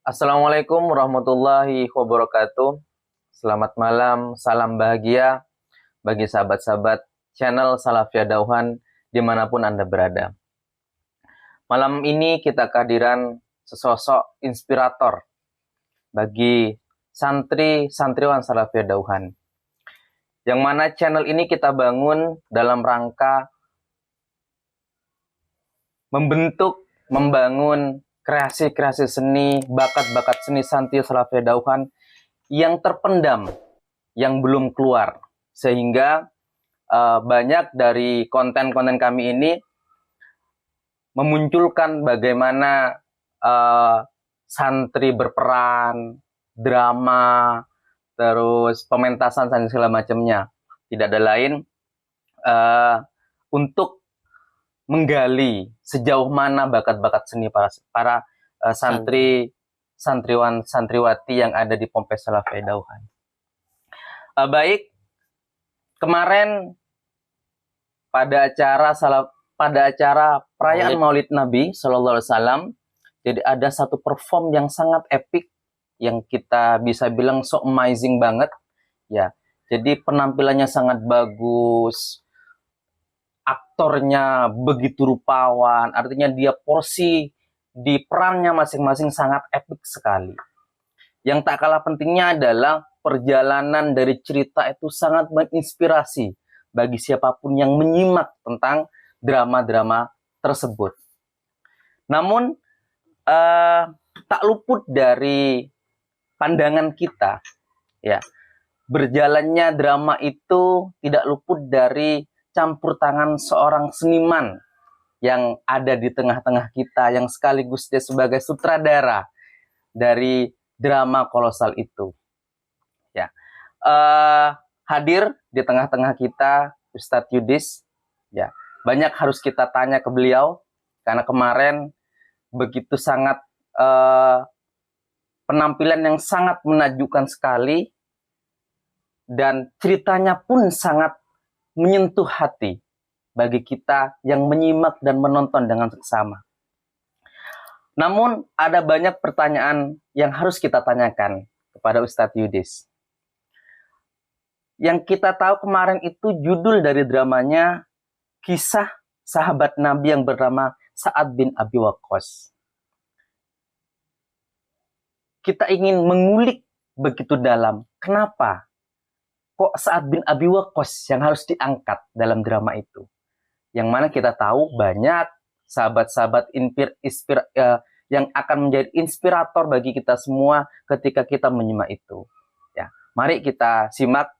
Assalamualaikum warahmatullahi wabarakatuh. Selamat malam, salam bahagia bagi sahabat-sahabat channel Salafiyah Dauhan dimanapun Anda berada. Malam ini kita kehadiran sesosok inspirator bagi santri-santriwan Salafiyah Dauhan. Yang mana channel ini kita bangun dalam rangka membangun kreasi-kreasi seni, bakat-bakat seni santri Salafiyah Dauhan yang terpendam, yang belum keluar. Sehingga banyak dari konten-konten kami ini memunculkan bagaimana santri berperan, drama, terus pementasan dan segala macamnya. Tidak ada lain untuk menggali sejauh mana bakat-bakat seni para santriwan santriwati yang ada di Ponpes Salafiyah Dauhan. Baik, kemarin pada acara perayaan Maulid Nabi Sallallahu Alaihi Wasallam, jadi ada satu perform yang sangat epic yang kita bisa bilang so amazing banget, ya. Jadi penampilannya sangat bagus, aktornya begitu rupawan, artinya dia porsi di perannya masing-masing sangat epik sekali. Yang tak kalah pentingnya adalah perjalanan dari cerita itu sangat menginspirasi bagi siapapun yang menyimak tentang drama-drama tersebut. Namun tak luput dari pandangan kita, ya, berjalannya drama itu tidak luput dari campur tangan seorang seniman yang ada di tengah-tengah kita, yang sekaligus dia sebagai sutradara dari drama kolosal itu. Ya, hadir di tengah-tengah kita Ustadz Yudis. Ya, banyak harus kita tanya ke beliau karena kemarin begitu sangat penampilan yang sangat menakjubkan sekali dan ceritanya pun sangat menyentuh hati bagi kita yang menyimak dan menonton dengan seksama. Namun ada banyak pertanyaan yang harus kita tanyakan kepada Ustadz Yudis. Yang kita tahu kemarin itu judul dari dramanya kisah sahabat Nabi yang bernama Sa'ad bin Abi Waqqas. Kita ingin mengulik begitu dalam, kenapa kok Sa'ad bin Abi Waqqas yang harus diangkat dalam drama itu? Yang mana kita tahu banyak sahabat-sahabat yang akan menjadi inspirator bagi kita semua ketika kita menyimak itu. Ya, mari kita simak,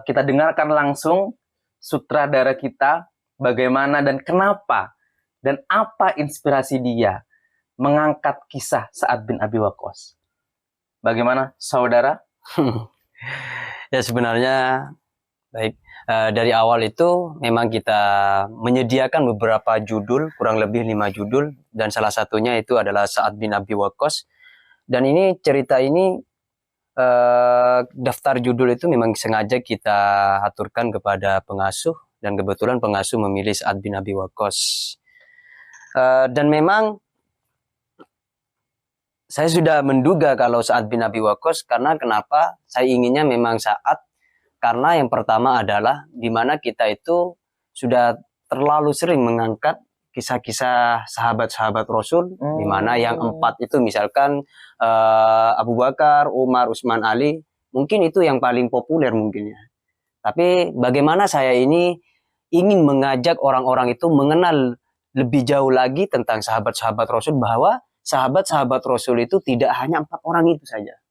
kita dengarkan langsung sutradara kita bagaimana dan kenapa dan apa inspirasi dia mengangkat kisah Sa'ad bin Abi Waqqas. Bagaimana, saudara? Ya sebenarnya baik, dari awal itu memang kita menyediakan beberapa judul, kurang lebih 5 judul, dan salah satunya itu adalah Sa'ad bin Abi Waqqas. Dan ini cerita ini daftar judul itu memang sengaja kita aturkan kepada pengasuh, dan kebetulan pengasuh memilih Sa'ad bin Abi Waqqas. Dan memang saya sudah menduga kalau Sa'ad bin Abi Waqqas, karena kenapa saya inginnya memang Sa'ad, karena yang pertama adalah di mana kita itu sudah terlalu sering mengangkat kisah-kisah sahabat-sahabat Rasul, di mana yang 4 itu misalkan Abu Bakar, Umar, Utsman, Ali, mungkin itu yang paling populer mungkin ya. Tapi bagaimana saya ini ingin mengajak orang-orang itu mengenal lebih jauh lagi tentang sahabat-sahabat Rasul, bahwa sahabat-sahabat Rasul itu tidak hanya 4 orang itu saja.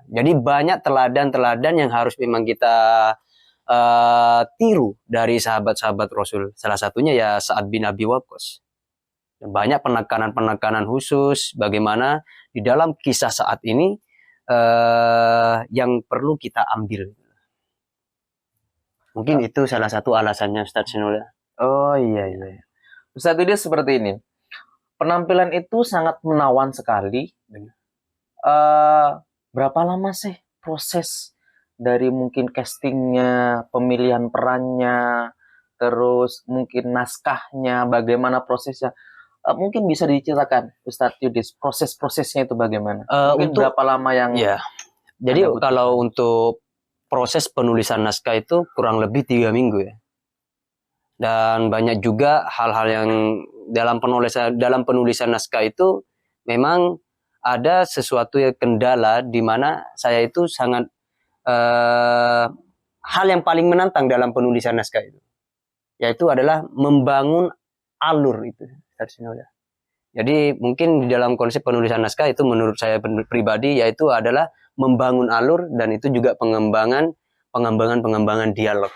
Jadi banyak teladan-teladan yang harus memang kita tiru dari sahabat-sahabat Rasul. Salah satunya ya Sa'ad bin Abi Waqqas. Banyak penekanan-penekanan khusus bagaimana di dalam kisah Sa'ad ini yang perlu kita ambil. Mungkin itu salah satu alasannya, Ustadz Sinul. Oh iya. Ustadz Yudis seperti ini. Penampilan itu sangat menawan sekali. Berapa lama sih proses dari mungkin castingnya, pemilihan perannya, terus mungkin naskahnya, bagaimana prosesnya? Mungkin bisa diceritakan Ustadz Yudis proses-prosesnya itu bagaimana? Mungkin Untuk berapa lama yang ya, jadi Anda butuhkan? kalau untuk proses penulisan naskah itu kurang lebih 3 minggu ya. Dan banyak juga hal-hal yang dalam penulisan naskah itu memang ada sesuatu yang kendala di mana saya itu sangat hal yang paling menantang dalam penulisan naskah itu, yaitu adalah membangun alur itu. Jadi mungkin di dalam konsep penulisan naskah itu menurut saya pribadi yaitu adalah membangun alur dan itu juga pengembangan dialog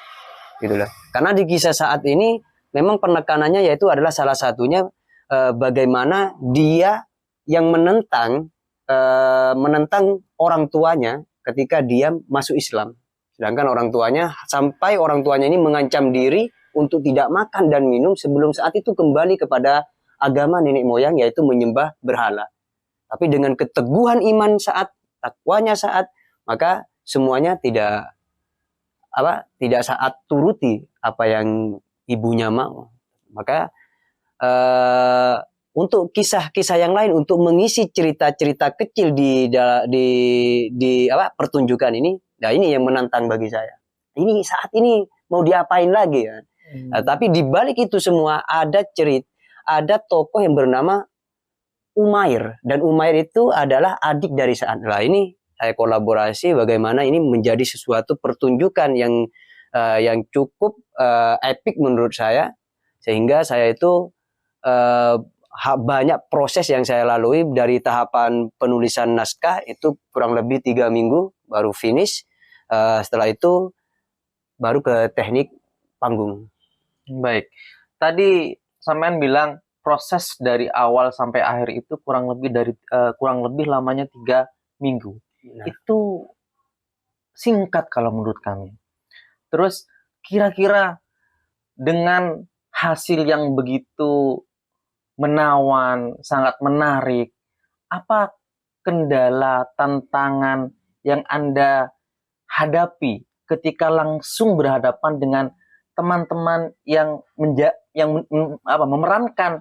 gitu lah. Karena di kisah saat ini memang penekanannya yaitu adalah salah satunya bagaimana dia yang menentang orang tuanya ketika dia masuk Islam. Sedangkan orang tuanya sampai orang tuanya ini mengancam diri untuk tidak makan dan minum sebelum saat itu kembali kepada agama nenek moyang yaitu menyembah berhala. Tapi dengan keteguhan iman saat takwanya saat maka semuanya tidak saat turuti apa yang ibunya mau. Maka untuk kisah-kisah yang lain untuk mengisi cerita-cerita kecil di pertunjukan ini, nah ini yang menantang bagi saya. Ini saat ini mau diapain lagi ya? Nah, tapi di balik itu semua ada tokoh yang bernama Umair dan Umair itu adalah adik dari Sa'ad. Nah ini saya kolaborasi bagaimana ini menjadi sesuatu pertunjukan yang cukup epik menurut saya, sehingga saya itu banyak proses yang saya lalui dari tahapan penulisan naskah itu kurang lebih 3 minggu baru finish. Setelah itu baru ke teknik panggung. Baik. Tadi sampean bilang proses dari awal sampai akhir itu kurang lebih lamanya 3 minggu. Nah. Itu singkat kalau menurut kami. Terus kira-kira dengan hasil yang begitu menawan, sangat menarik, apa kendala, tantangan yang Anda hadapi ketika langsung berhadapan dengan teman-teman yang memerankan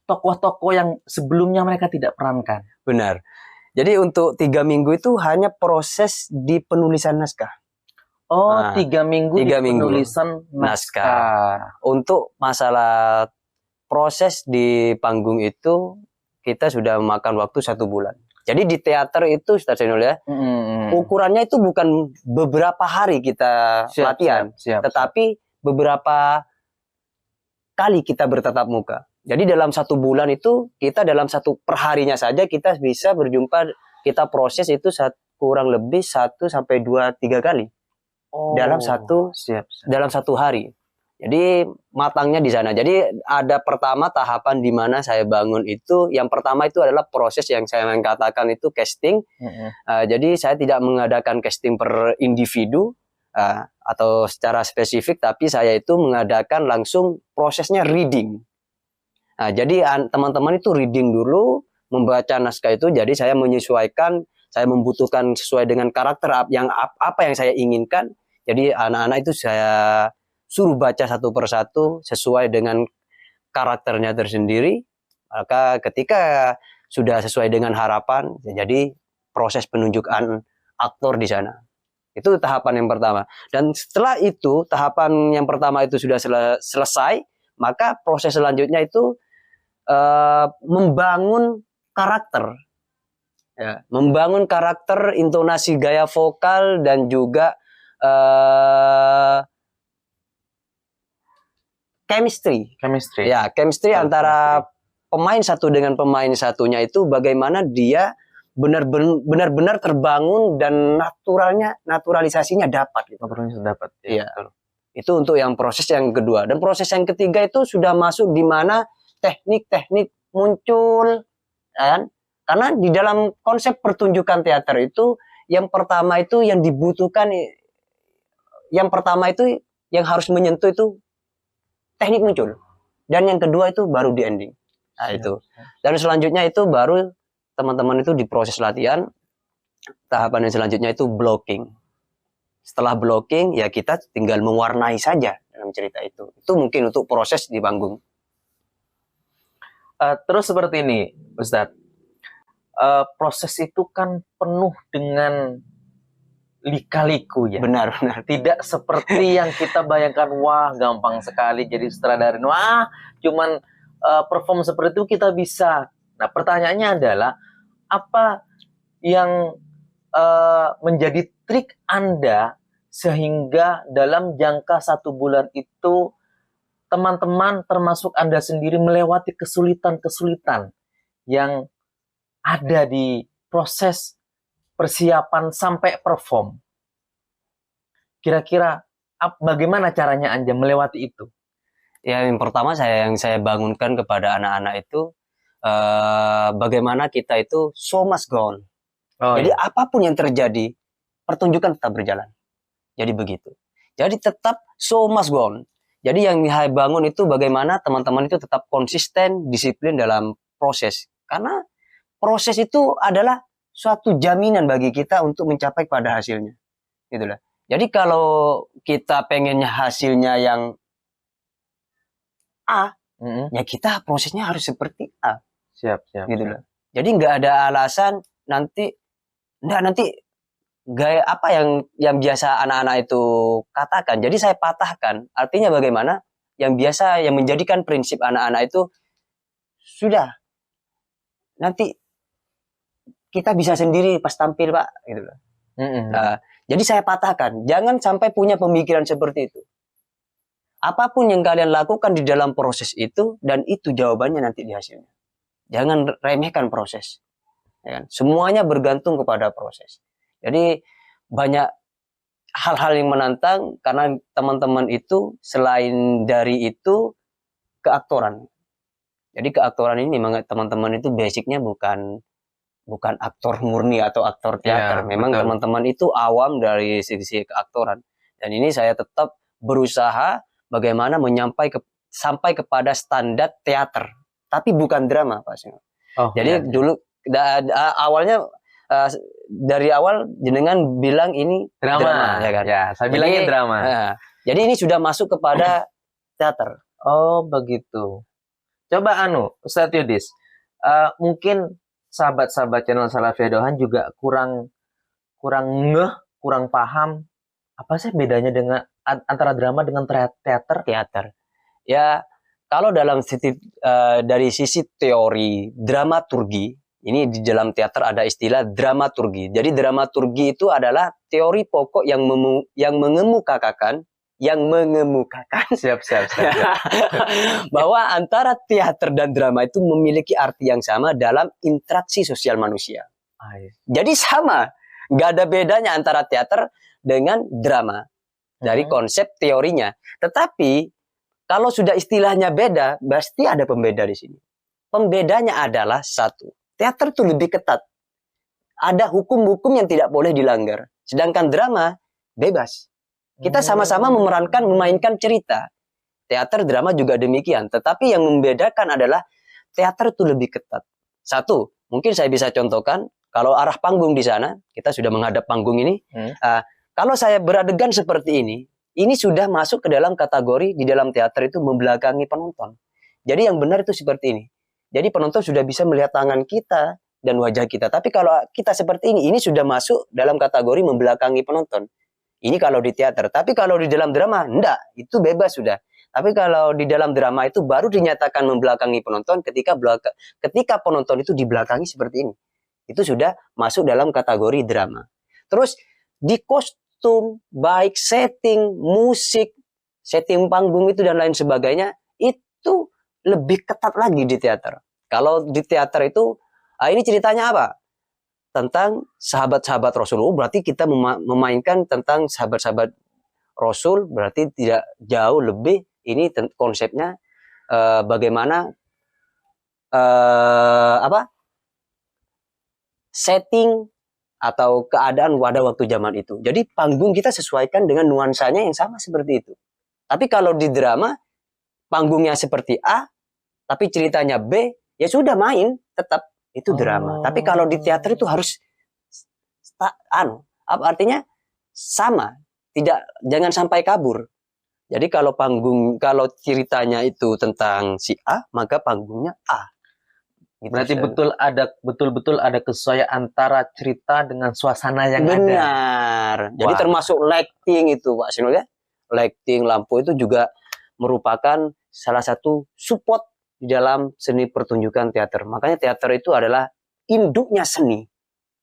tokoh-tokoh yang sebelumnya mereka tidak perankan? Benar. Jadi untuk 3 minggu itu hanya proses di penulisan naskah. Oh, 3 minggu di penulisan naskah. Untuk masalah proses di panggung itu kita sudah memakan waktu 1 bulan. Jadi di teater itu, Ustaz Zainul ya, ukurannya itu bukan beberapa hari kita latihan, tetapi beberapa kali kita bertatap muka. Jadi dalam 1 bulan itu kita dalam 1 perharinya saja kita bisa berjumpa, kita proses itu kurang lebih 1 sampai 2-3 kali. Dalam satu hari. Jadi matangnya di sana. Jadi ada pertama tahapan di mana saya bangun itu. Yang pertama itu adalah proses yang saya katakan itu casting. Jadi saya tidak mengadakan casting per individu atau secara spesifik, tapi saya itu mengadakan langsung prosesnya reading. Jadi teman-teman itu reading dulu, membaca naskah itu. Jadi saya menyesuaikan, saya membutuhkan sesuai dengan karakter apa yang saya inginkan. Jadi anak-anak itu saya suruh baca satu persatu sesuai dengan karakternya tersendiri. Maka ketika sudah sesuai dengan harapan, jadi proses penunjukan aktor di sana. Itu tahapan yang pertama. Dan setelah itu, tahapan yang pertama itu sudah selesai, maka proses selanjutnya itu membangun karakter. Ya, membangun karakter, intonasi gaya vokal, dan juga chemistry. Ya, chemistry antara pemain satu dengan pemain satunya itu bagaimana dia benar-benar terbangun dan naturalisasinya dapat. Iya. Itu untuk yang proses yang kedua. Dan proses yang ketiga itu sudah masuk di mana teknik-teknik muncul, kan? Karena di dalam konsep pertunjukan teater itu yang pertama itu yang dibutuhkan, yang pertama itu yang harus menyentuh itu teknik muncul, dan yang kedua itu baru di ending. Nah itu. Dan selanjutnya itu baru teman-teman itu di proses latihan. Tahapan yang selanjutnya itu blocking. Setelah blocking ya kita tinggal mewarnai saja dalam cerita itu. Itu mungkin untuk proses di panggung. Terus seperti ini, Ustadz. Proses itu kan penuh dengan lika-liku ya. Benar-benar. Tidak seperti yang kita bayangkan, wah gampang sekali jadi sutradara. Wah, cuman perform seperti itu kita bisa. Nah, pertanyaannya adalah apa yang menjadi trik Anda sehingga dalam jangka 1 bulan itu teman-teman termasuk Anda sendiri melewati kesulitan-kesulitan yang ada di proses persiapan sampai perform. Kira-kira bagaimana caranya Anda melewati itu? Ya, yang pertama yang saya bangunkan kepada anak-anak itu bagaimana kita itu show must go on. Jadi apapun yang terjadi, pertunjukan tetap berjalan. Jadi begitu. Jadi tetap show must go on. Jadi yang saya bangun itu bagaimana teman-teman itu tetap konsisten, disiplin dalam proses. Karena proses itu adalah suatu jaminan bagi kita untuk mencapai pada hasilnya. Gitulah. Jadi kalau kita pengennya hasilnya yang A, ya kita prosesnya harus seperti A. Siap. Gitulah. Jadi nggak ada alasan nanti gaya apa yang biasa anak-anak itu katakan. Jadi saya patahkan. Artinya bagaimana? Yang biasa yang menjadikan prinsip anak-anak itu sudah nanti kita bisa sendiri pas tampil, Pak, gitu loh. Jadi saya patahkan. Jangan sampai punya pemikiran seperti itu. Apapun yang kalian lakukan di dalam proses itu dan itu jawabannya nanti di hasilnya. Jangan remehkan proses. Ya kan? Semuanya bergantung kepada proses. Jadi banyak hal-hal yang menantang karena teman-teman itu selain dari itu keaktoran. Jadi keaktoran ini memang teman-teman itu basicnya bukan aktor murni atau aktor teater. Memang teman-teman itu awam dari sisi keaktoran. Dan ini saya tetap berusaha bagaimana sampai kepada standar teater. Tapi bukan drama, Pak Singo. Jadi dulu awalnya dari awal jenengan bilang ini drama ya kan? Ya, saya bilangnya drama. Jadi ini sudah masuk kepada teater. Oh, begitu. Coba Ustadz Yudis, mungkin sahabat-sahabat channel Salafiyah Dohan juga kurang paham apa sih bedanya dengan antara drama dengan teater? Ya, kalau dari sisi teori dramaturgi, ini di dalam teater ada istilah dramaturgi. Jadi dramaturgi itu adalah teori pokok yang mengemukakan siap. bahwa antara teater dan drama itu memiliki arti yang sama dalam interaksi sosial manusia. Jadi sama, nggak ada bedanya antara teater dengan drama dari konsep teorinya. Tetapi kalau sudah istilahnya beda, pasti ada pembeda di sini. Pembedanya adalah satu, teater itu lebih ketat. Ada hukum-hukum yang tidak boleh dilanggar. Sedangkan drama bebas. Kita sama-sama memainkan cerita. Teater, drama juga demikian. Tetapi yang membedakan adalah teater itu lebih ketat. Satu, mungkin saya bisa contohkan, kalau arah panggung di sana, kita sudah menghadap panggung ini. Kalau saya beradegan seperti ini sudah masuk ke dalam kategori di dalam teater itu membelakangi penonton. Jadi yang benar itu seperti ini. Jadi penonton sudah bisa melihat tangan kita dan wajah kita. Tapi kalau kita seperti ini sudah masuk dalam kategori membelakangi penonton. Ini kalau di teater. Tapi kalau di dalam drama, enggak. Itu bebas sudah. Tapi kalau di dalam drama itu baru dinyatakan membelakangi penonton ketika penonton itu dibelakangi seperti ini. Itu sudah masuk dalam kategori drama. Terus di kostum, baik setting, musik, setting panggung itu dan lain sebagainya, itu lebih ketat lagi di teater. Kalau di teater itu, ini ceritanya apa? Tentang sahabat-sahabat Rasulullah, berarti kita memainkan tentang sahabat-sahabat Rasul, berarti tidak jauh lebih ini konsepnya bagaimana setting atau keadaan pada waktu zaman itu. Jadi panggung kita sesuaikan dengan nuansanya yang sama seperti itu. Tapi kalau di drama panggungnya seperti A, tapi ceritanya B, ya sudah main tetap. Itu drama. Tapi kalau di teater itu harus artinya sama, jangan sampai kabur. Jadi kalau ceritanya itu tentang si A, maka panggungnya A. Gitu, Berarti Shay. betul-betul ada kesesuaian antara cerita dengan suasana yang ada. Benar. Jadi Wah. termasuk lighting itu Pak Sinul ya. Lighting lampu itu juga merupakan salah satu support di dalam seni pertunjukan teater. Makanya teater itu adalah induknya seni.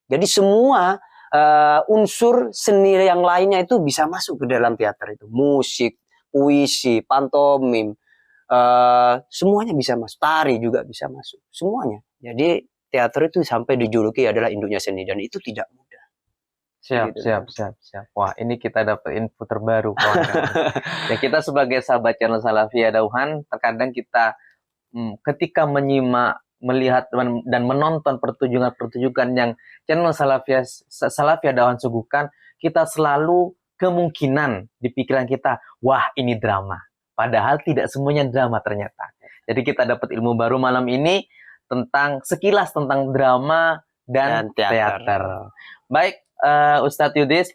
Jadi semua unsur seni yang lainnya itu bisa masuk ke dalam teater itu. Musik, puisi, pantomim, semuanya bisa masuk. Tari juga bisa masuk. Semuanya. Jadi teater itu sampai dijuluki adalah induknya seni dan itu tidak mudah. Siap, Gitu. siap. Wah, ini kita dapat info terbaru, kawan-kawan. Ya, kita sebagai sahabat channel Salafiyah Dauhan, terkadang kita ketika menyimak, melihat dan menonton pertunjukan-pertunjukan yang channel Salafiyah Dauhan suguhkan, kita selalu kemungkinan di pikiran kita, wah ini drama. Padahal tidak semuanya drama ternyata. Jadi kita dapat ilmu baru malam ini sekilas tentang drama dan teater. Baik, Ustadz Yudis,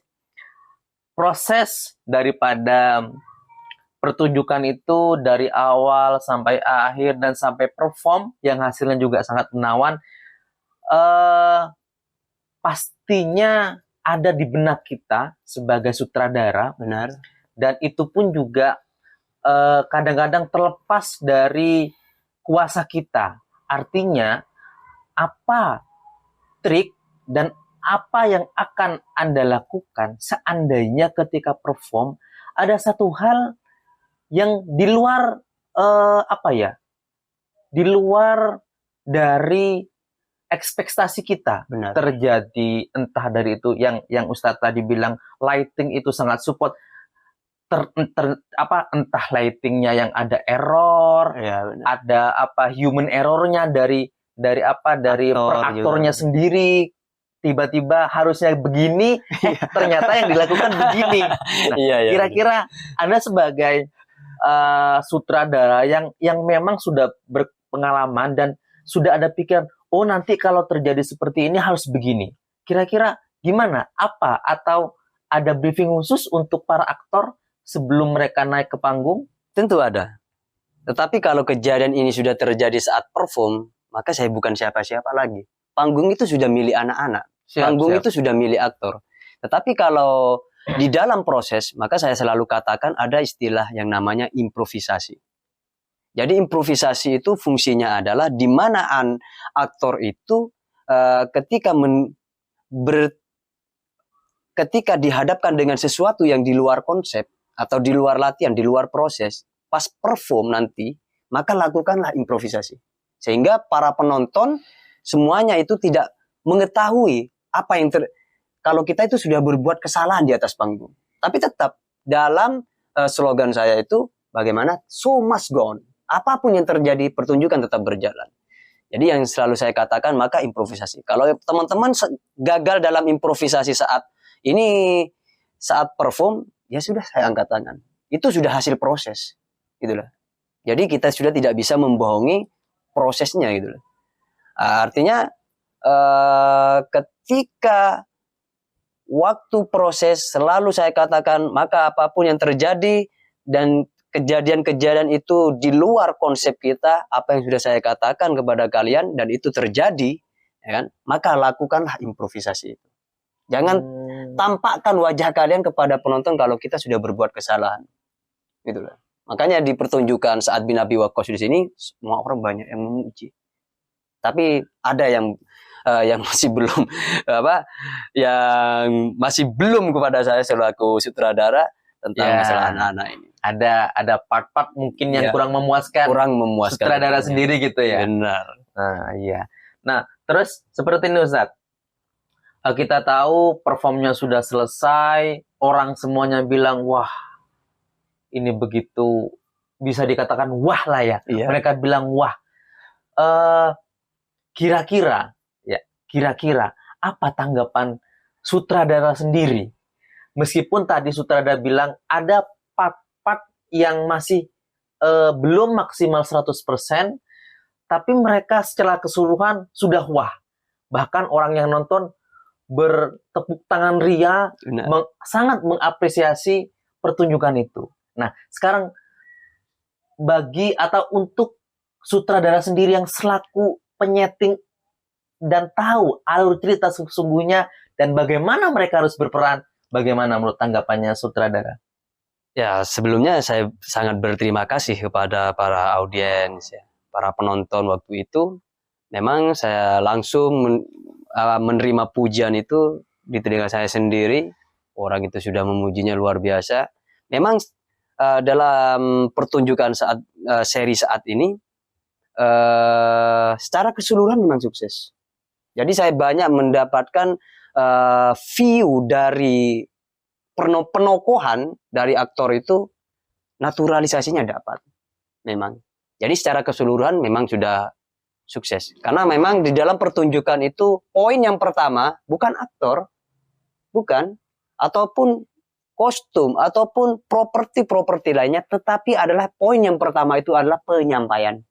proses daripada pertunjukan itu dari awal sampai akhir dan sampai perform yang hasilnya juga sangat menawan, pastinya ada di benak kita sebagai sutradara. Benar. Dan itu pun juga kadang-kadang terlepas dari kuasa kita. Artinya, apa trik dan apa yang akan Anda lakukan seandainya ketika perform ada satu hal yang di luar di luar dari ekspektasi kita. Benar. Terjadi, entah dari itu yang Ustadz tadi bilang lighting itu sangat support, entah lightingnya yang ada error, Ya, benar. ada human errornya dari aktornya sendiri, tiba-tiba harusnya begini, ternyata yang dilakukan begini. Nah, kira-kira Anda sebagai sutradara yang memang sudah berpengalaman dan sudah ada pikiran, oh nanti kalau terjadi seperti ini harus begini. Kira-kira gimana? Atau ada briefing khusus untuk para aktor sebelum mereka naik ke panggung? Tentu ada. Tetapi kalau kejadian ini sudah terjadi saat perform, maka saya bukan siapa-siapa lagi. Panggung itu sudah milik anak-anak. Panggung itu sudah milik aktor. Tetapi kalau di dalam proses, maka saya selalu katakan ada istilah yang namanya improvisasi. Jadi improvisasi itu fungsinya adalah di mana aktor itu ketika dihadapkan dengan sesuatu yang di luar konsep atau di luar latihan, di luar proses, pas perform nanti, maka lakukanlah improvisasi. Sehingga para penonton semuanya itu tidak mengetahui apa yang kalau kita itu sudah berbuat kesalahan di atas panggung. Tapi tetap dalam slogan saya itu bagaimana show must go on. Apapun yang terjadi, pertunjukan tetap berjalan. Jadi yang selalu saya katakan, maka improvisasi. Kalau teman-teman gagal dalam improvisasi saat perform, ya sudah saya angkat tangan. Itu sudah hasil proses, gitulah. Jadi kita sudah tidak bisa membohongi prosesnya, gitulah. Artinya ketika waktu proses selalu saya katakan, maka apapun yang terjadi dan kejadian-kejadian itu di luar konsep kita, apa yang sudah saya katakan kepada kalian dan itu terjadi, ya kan? Maka lakukanlah improvisasi itu. Jangan tampakkan wajah kalian kepada penonton kalau kita sudah berbuat kesalahan. Gitulah. Makanya di pertunjukan Sa'ad bin Abi Waqqas di sini semua orang banyak yang memuji. Tapi ada yang masih belum yang masih belum kepada saya selaku sutradara tentang masalah anak-anak ini. Ada part-part mungkin yang kurang memuaskan sutradara sendiri gitu ya. Benar. Nah, iya. Nah, terus seperti ini Ustadz. Kita tahu performnya sudah selesai, orang semuanya bilang, wah, ini begitu bisa dikatakan wah lah ya. Iya. Mereka bilang wah. Kira-kira apa tanggapan sutradara sendiri? Meskipun tadi sutradara bilang ada part-part yang masih belum maksimal 100%, tapi mereka secara keseluruhan sudah wah. Bahkan orang yang nonton bertepuk tangan ria, sangat mengapresiasi pertunjukan itu. Nah, sekarang untuk sutradara sendiri yang selaku penyeting dan tahu alur cerita sesungguhnya dan bagaimana mereka harus berperan. Bagaimana menurut tanggapannya sutradara? Ya, sebelumnya saya sangat berterima kasih kepada para audiens, ya, para penonton waktu itu. Memang saya langsung menerima pujian itu di telinga saya sendiri. Orang itu sudah memujinya luar biasa. Memang dalam pertunjukan seri saat ini, secara keseluruhan memang sukses. Jadi saya banyak mendapatkan view dari penokohan dari aktor itu, naturalisasinya dapat memang. Jadi secara keseluruhan memang sudah sukses. Karena memang di dalam pertunjukan itu poin yang pertama bukan aktor, bukan, ataupun kostum, ataupun properti lainnya, tetapi adalah poin yang pertama itu adalah penyampaian.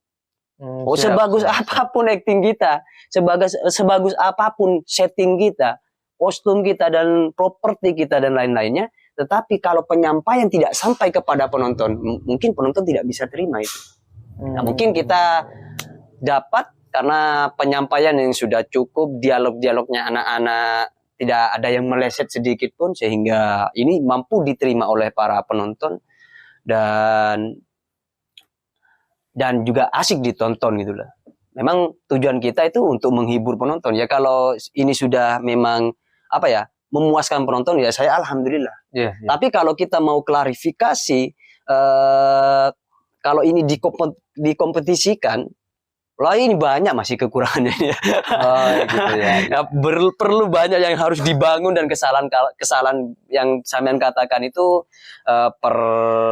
Sebagus apapun acting kita, sebagus apapun setting kita, kostum kita dan properti kita dan lain-lainnya, tetapi kalau penyampaian tidak sampai kepada penonton, mungkin penonton tidak bisa terima itu. Nah, mungkin kita dapat karena penyampaian yang sudah cukup, dialog-dialognya anak-anak tidak ada yang meleset sedikit pun, sehingga ini mampu diterima oleh para penonton dan juga asik ditonton gitulah. Memang tujuan kita itu untuk menghibur penonton. Ya kalau ini sudah memang memuaskan penonton, ya saya alhamdulillah. Yeah. Tapi kalau kita mau klarifikasi, kalau ini dikompetisikan, lah ini banyak masih kekurangannya. Gitu ya. Perlu banyak yang harus dibangun, dan kesalahan yang sampean katakan itu per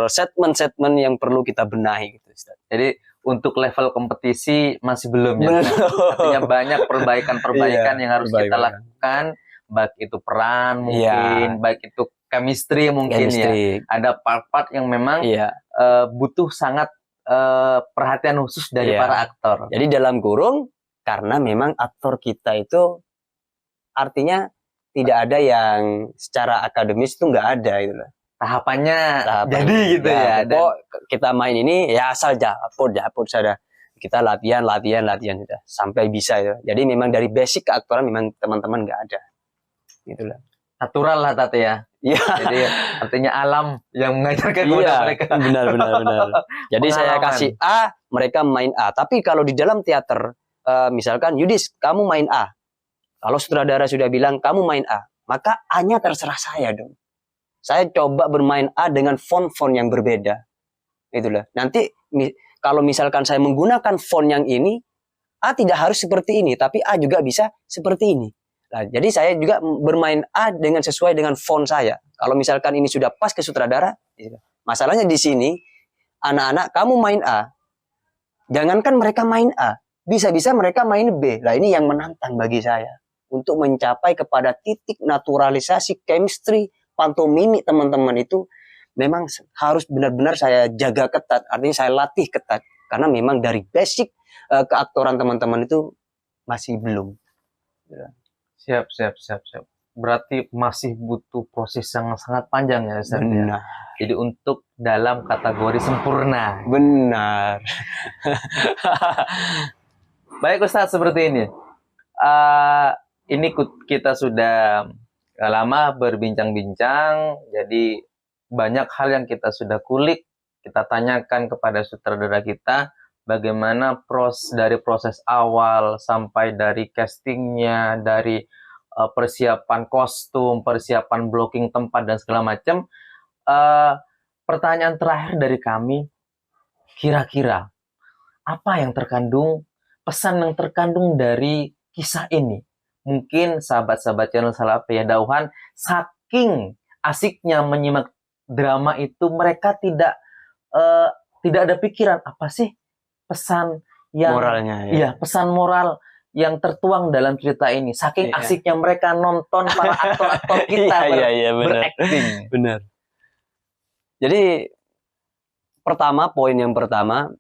segmen yang perlu kita benahi gitu, Ustaz. Jadi untuk level kompetisi masih belum ya. Artinya banyak perbaikan yang harus kita lakukan, baik itu peran mungkin, baik itu chemistry mungkin ya. Ada part-part yang memang butuh sangat perhatian khusus dari para aktor. Jadi dalam kurung, karena memang aktor kita itu artinya tidak ada yang secara akademis itu nggak ada gitu loh. Tahapannya jadi gitu ya. Kita main ini ya asal dapur saja. Kita latihan sudah sampai bisa ya. Jadi memang dari basic keaktoran memang teman-teman nggak ada. Gitulah. Natural lah Tati ya. Iya. Jadi artinya alam yang mengajarkan kepada mereka. Benar. Jadi saya kasih A, mereka main A. Tapi kalau di dalam teater, misalkan Yudis, kamu main A. Kalau sutradara sudah bilang kamu main A, maka A-nya terserah saya dong. Saya coba bermain A dengan font-font yang berbeda. Itulah. Nanti kalau misalkan saya menggunakan font yang ini, A tidak harus seperti ini, tapi A juga bisa seperti ini. Nah, jadi saya juga bermain A sesuai dengan font saya. Kalau misalkan ini sudah pas ke sutradara, masalahnya di sini, anak-anak kamu main A, jangankan mereka main A, bisa-bisa mereka main B. Nah, ini yang menantang bagi saya untuk mencapai kepada titik naturalisasi chemistry, pantomimik teman-teman itu memang harus benar-benar saya jaga ketat, artinya saya latih ketat, karena memang dari basic keaktoran teman-teman itu masih belum. Siap. Berarti masih butuh proses yang sangat panjang ya Ustaz. Benar. Jadi untuk dalam kategori sempurna. Benar. Baik Ustaz, seperti ini. Ini kita sudah lama berbincang-bincang, jadi banyak hal yang kita sudah kulik, kita tanyakan kepada sutradara kita, bagaimana dari proses awal sampai dari castingnya, dari persiapan kostum, persiapan blocking tempat dan segala macam. Pertanyaan terakhir dari kami, kira-kira apa yang terkandung, pesan yang terkandung dari kisah ini? Mungkin sahabat-sahabat channel Salafiyah Dauhan saking asiknya menyimak drama itu, mereka tidak ada pikiran apa sih pesan yang moralnya pesan moral yang tertuang dalam cerita ini. Saking asiknya mereka nonton para aktor-aktor kita berakting. Benar. Jadi poin yang pertama,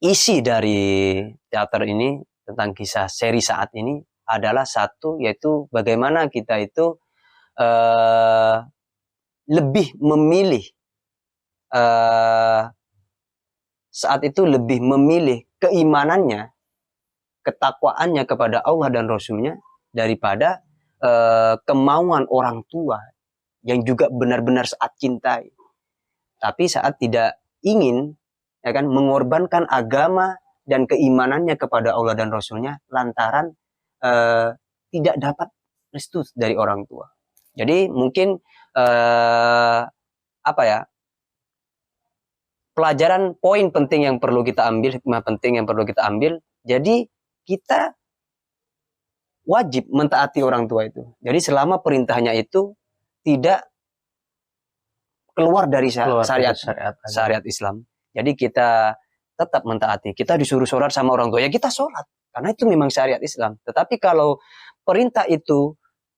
isi dari teater ini tentang kisah seri saat ini adalah satu, yaitu bagaimana kita itu lebih memilih saat itu lebih memilih keimanannya ketakwaannya kepada Allah dan Rasulnya daripada kemauan orang tua yang juga benar-benar saat cintai. Tapi saat tidak ingin, ya kan, mengorbankan agama dan keimanannya kepada Allah dan Rasulnya lantaran tidak dapat restu dari orang tua. Jadi mungkin apa ya, pelajaran poin penting yang perlu kita ambil, hikmah penting yang perlu kita ambil. Jadi kita wajib mentaati orang tua itu. Jadi selama perintahnya itu tidak keluar dari syariat Islam. Jadi kita tetap mentaati. Kita disuruh sholat sama orang tua, ya kita sholat. Karena itu memang syariat Islam. Tetapi kalau perintah itu,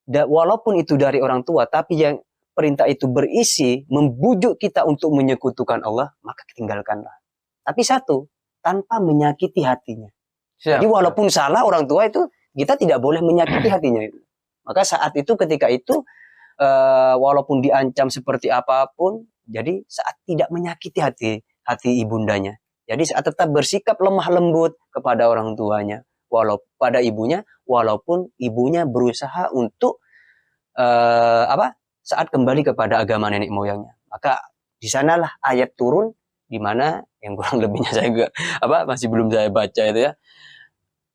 walaupun itu dari orang tua, tapi yang perintah itu berisi membujuk kita untuk menyekutukan Allah, maka tinggalkanlah. Tapi satu, tanpa menyakiti hatinya. Siap. Jadi walaupun salah orang tua itu, kita tidak boleh menyakiti hatinya itu. Maka saat itu, ketika itu, walaupun diancam seperti apapun, jadi saat tidak menyakiti hati ibundanya. Jadi saat tetap bersikap lemah lembut kepada orang tuanya, pada ibunya, walaupun ibunya berusaha untuk saat kembali kepada agama nenek moyangnya. Maka di sanalah ayat turun, di mana yang kurang lebihnya saya juga masih belum saya baca itu ya,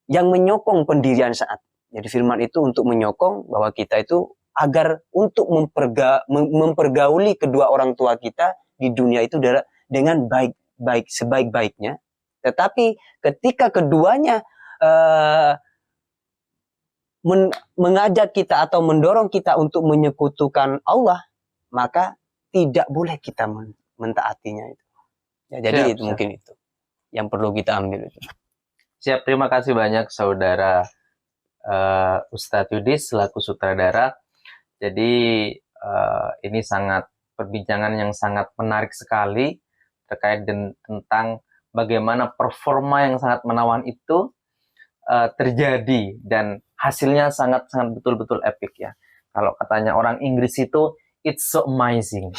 yang menyokong pendirian saat. Jadi firman itu untuk menyokong bahwa kita itu agar untuk mempergauli kedua orang tua kita di dunia itu dengan baik sebaik-baiknya. Tetapi ketika keduanya mengajak kita atau mendorong kita untuk menyekutukan Allah, maka tidak boleh kita mentaatinya itu. Ya, jadi itu mungkin itu yang perlu kita ambil itu. Siap, terima kasih banyak saudara Ustadz Yudis selaku sutradara. Jadi ini perbincangan yang sangat menarik sekali terkait tentang bagaimana performa yang sangat menawan itu terjadi dan hasilnya sangat-sangat betul-betul epic ya. Kalau katanya orang Inggris itu it's so amazing.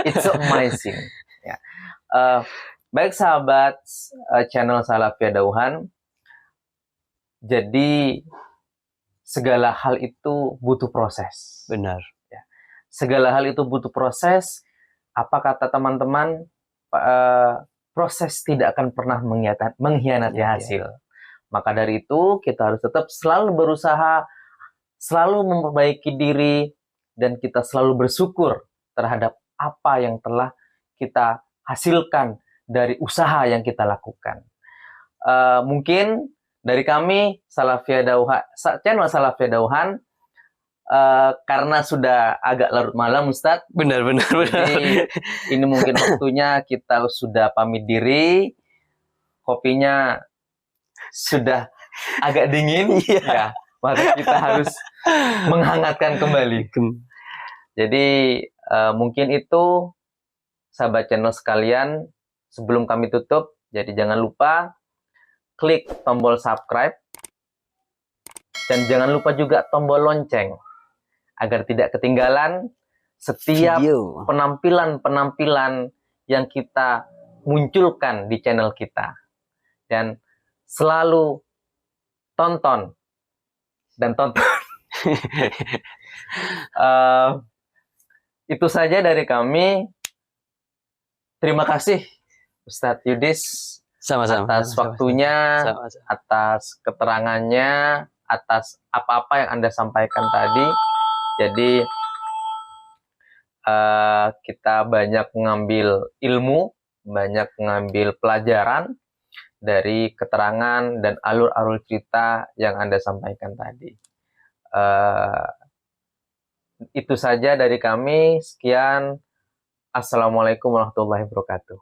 It's so amazing. Ya. Baik sahabat channel Salafiyah Dauhan. Jadi segala hal itu butuh proses. Benar. Ya. Segala hal itu butuh proses. Apa kata teman-teman? Proses tidak akan pernah mengkhianati hasil. Maka dari itu kita harus tetap selalu berusaha, selalu memperbaiki diri, dan kita selalu bersyukur terhadap apa yang telah kita hasilkan dari usaha yang kita lakukan. Mungkin dari kami Salafiyah Dauhan, channel Salafiyah Dauhan, karena sudah agak larut malam Ustadz. Benar. Jadi ini mungkin waktunya kita sudah pamit diri. Kopinya sudah agak dingin, ya, maka kita harus menghangatkan kembali. Jadi mungkin itu sahabat channel sekalian, sebelum kami tutup, jadi jangan lupa klik tombol subscribe dan jangan lupa juga tombol lonceng agar tidak ketinggalan setiap penampilan-penampilan yang kita munculkan di channel kita. Dan selalu tonton. Itu saja dari kami. Terima kasih Ustadz Yudis atas waktunya, atas keterangannya, atas apa-apa yang Anda sampaikan tadi. Jadi kita banyak mengambil ilmu, banyak mengambil pelajaran dari keterangan dan alur-alur cerita yang Anda sampaikan tadi. Itu saja dari kami. Sekian. Assalamualaikum warahmatullahi wabarakatuh.